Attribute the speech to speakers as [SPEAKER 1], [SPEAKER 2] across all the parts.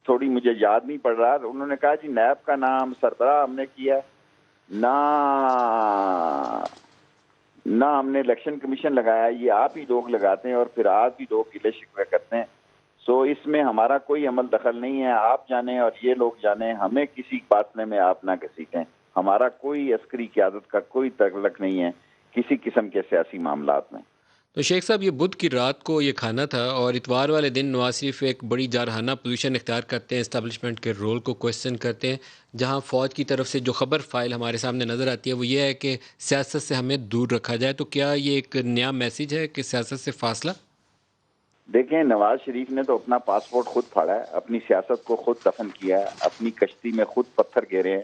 [SPEAKER 1] تھوڑی مجھے یاد نہیں پڑ رہا، انہوں نے کہا جی نیب کا نام سربراہ ہم نے کیا، نہ ہم نے الیکشن کمیشن لگایا، یہ آپ ہی لوگ لگاتے ہیں اور پھر آپ ہی لوگ گلے شکوے کرتے ہیں. سو اس میں ہمارا کوئی عمل دخل نہیں ہے، آپ جانیں اور یہ لوگ جانیں، ہمیں کسی فاصلے میں آپ نہ گھسیٹیں. ہمارا کوئی عسکری قیادت کا کوئی تعلق نہیں ہے کسی قسم کے سیاسی معاملات میں.
[SPEAKER 2] تو شیخ صاحب، یہ بدھ کی رات کو یہ کھانا تھا اور اتوار والے دن نواز شریف ایک بڑی جارحانہ پوزیشن اختیار کرتے ہیں، اسٹیبلشمنٹ کے رول کو کویسچن کرتے ہیں، جہاں فوج کی طرف سے جو خبر فائل ہمارے سامنے نظر آتی ہے وہ یہ ہے کہ سیاست سے ہمیں دور رکھا جائے. تو کیا یہ ایک نیا میسیج ہے کہ سیاست سے فاصلہ؟
[SPEAKER 1] دیکھیں، نواز شریف نے تو اپنا پاسپورٹ خود پھاڑا ہے، اپنی سیاست کو خود دفن کیا ہے، اپنی کشتی میں خود پتھر گھیرے ہیں،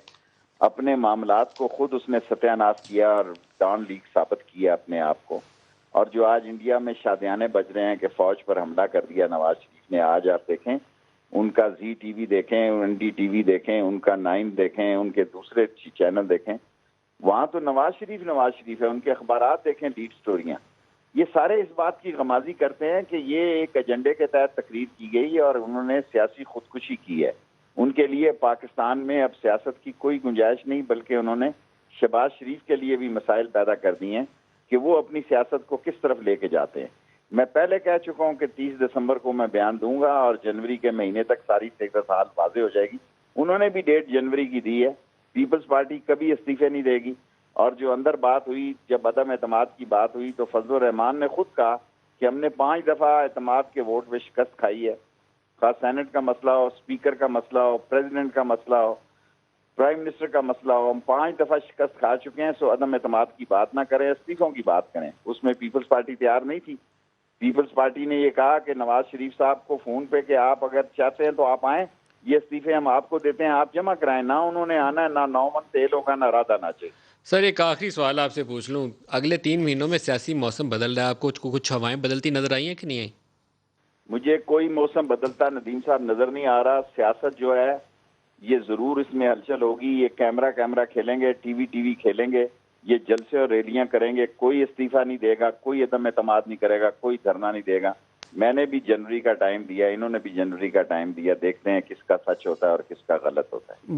[SPEAKER 1] اپنے معاملات کو خود اس نے ستیہ ناش کیا اور ڈان لیگ ثابت کیا اپنے آپ کو. اور جو آج انڈیا میں شادیانے بج رہے ہیں کہ فوج پر حملہ کر دیا نواز شریف نے، آج آپ دیکھیں ان کا زی ٹی وی دیکھیں، این ڈی ٹی وی دیکھیں، ان کا 9 دیکھیں، ان کے دوسرے چینل دیکھیں، وہاں تو نواز شریف ہے. ان کے اخبارات دیکھیں، لیڈ سٹوریاں، یہ سارے اس بات کی غمازی کرتے ہیں کہ یہ ایک ایجنڈے کے تحت تقریر کی گئی اور انہوں نے سیاسی خودکشی کی ہے. ان کے لیے پاکستان میں اب سیاست کی کوئی گنجائش نہیں، بلکہ انہوں نے شہباز شریف کے لیے بھی مسائل پیدا کر دی ہیں کہ وہ اپنی سیاست کو کس طرف لے کے جاتے ہیں. میں پہلے کہہ چکا ہوں کہ 30 دسمبر کو میں بیان دوں گا اور جنوری کے مہینے تک ساری صورتحال واضح ہو جائے گی. انہوں نے بھی ڈیٹ جنوری کی دی ہے. پیپلز پارٹی کبھی استعفے نہیں دے گی. اور جو اندر بات ہوئی، جب عدم اعتماد کی بات ہوئی تو فضل الرحمان نے خود کہا کہ ہم نے 5 دفعہ اعتماد کے ووٹ پہ شکست کھائی ہے، خاص سینٹ کا مسئلہ ہو، اسپیکر کا مسئلہ ہو، پریزیڈنٹ کا مسئلہ ہو، پرائم منسٹر کا مسئلہ ہو، ہم 5 دفعہ شکست کھا چکے ہیں. سو عدم اعتماد کی بات نہ کریں، استعفوں کی بات کریں. اس میں پیپلز پارٹی تیار نہیں تھی. پیپلز پارٹی نے یہ کہا کہ نواز شریف صاحب کو فون پہ کہ آپ اگر چاہتے ہیں تو آپ آئیں، یہ استعفے ہم آپ کو دیتے ہیں، آپ جمع کرائیں. نہ انہوں نے آنا ہے، نہ 9 من تیل ہوگا، نہ رادہ ناچے.
[SPEAKER 2] سر، ایک آخری سوال آپ سے پوچھ لوں، اگلے 3 مہینوں میں سیاسی موسم بدل رہا ہے، آپ کو کچھ ہوائیں بدلتی نظر آئی ہیں کہ نہیں آئی؟
[SPEAKER 1] مجھے کوئی موسم بدلتا ندیم صاحب نظر نہیں آ رہا. سیاست جو ہے یہ ضرور اس میں ہلچل ہوگی. یہ کیمرہ کھیلیں گے، ٹی وی کھیلیں گے، یہ جلسے اور ریلیاں کریں گے. کوئی استعفیٰ نہیں دے گا، کوئی عدم اعتماد نہیں کرے گا، کوئی دھرنا نہیں دے گا. میں نے بھی جنوری کا ٹائم دیا، انہوں نے بھی جنوری کا ٹائم دیا. دیکھتے ہیں کس کا سچ ہوتا ہے اور کس کا غلط ہوتا ہے.